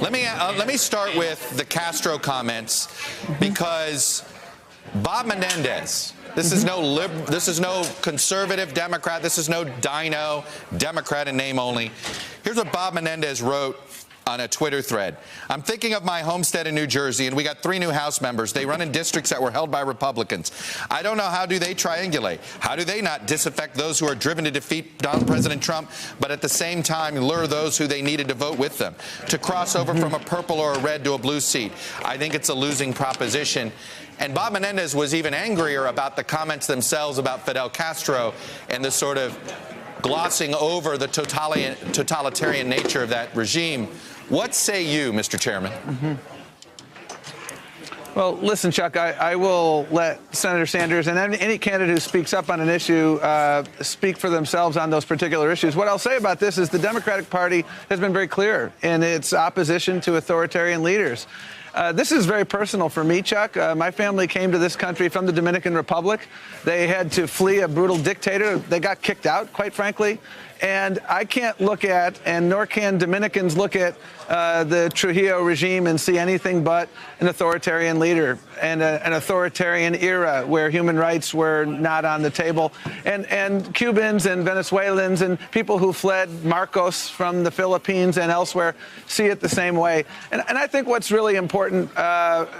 Let me start with the Castro comments, because Bob Menendez, this is no conservative Democrat, this is no dino Democrat in name only. Here's what Bob Menendez wrote on a Twitter thread. I'm thinking of my homestead in New Jersey, and we got 3 new House members. They run in districts that were held by Republicans. I don't know, how do they triangulate? How do they not disaffect those who are driven to defeat President Trump, but at the same time lure those who they needed to vote with them to cross over from a purple or a red to a blue seat? I think it's a losing proposition. And Bob Menendez was even angrier about the comments themselves about Fidel Castro and the sort of glossing over the totalitarian nature of that regime. What say you, Mr. Chairman? Well, listen, Chuck, I will let Senator Sanders and any candidate who speaks up on an issue speak for themselves on those particular issues. What I'll say about this is the Democratic Party has been very clear in its opposition to authoritarian leaders. This is very personal for me, Chuck. My family came to this country from the Dominican Republic. They had to flee a brutal dictator. They got kicked out, quite frankly. And I can't look at, and nor can Dominicans look at, the Trujillo regime and see anything but an authoritarian leader and an authoritarian era where human rights were not on the table. And Cubans and Venezuelans and people who fled Marcos from the Philippines and elsewhere see it the same way. And I think what's really important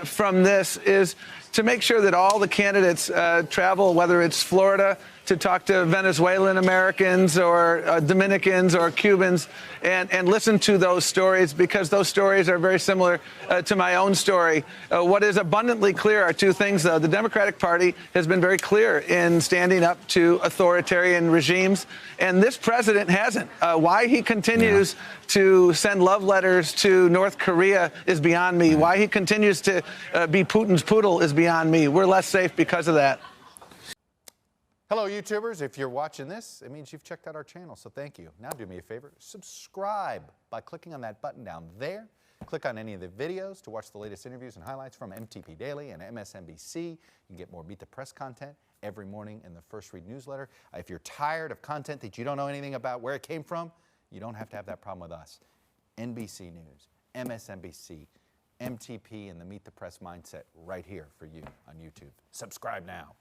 from this is to make sure that all the candidates travel, whether it's Florida, to talk to Venezuelan Americans or Dominicans or Cubans and listen to those stories, because those stories are very similar to my own story. What is abundantly clear are 2 things, though. The Democratic Party has been very clear in standing up to authoritarian regimes, and this president hasn't. Why he continues to send love letters to North Korea is beyond me. Why he continues to be Putin's poodle is beyond me. We're less safe because of that. Hello, YouTubers. If you're watching this, it means you've checked out our channel, so thank you. Now do me a favor, subscribe by clicking on that button down there. Click on any of the videos to watch the latest interviews and highlights from MTP Daily and MSNBC. You can get more Meet the Press content every morning in the First Read newsletter. If you're tired of content that you don't know anything about where it came from, you don't have to have that problem with us. NBC News, MSNBC, MTP, and the Meet the Press mindset right here for you on YouTube. Subscribe now.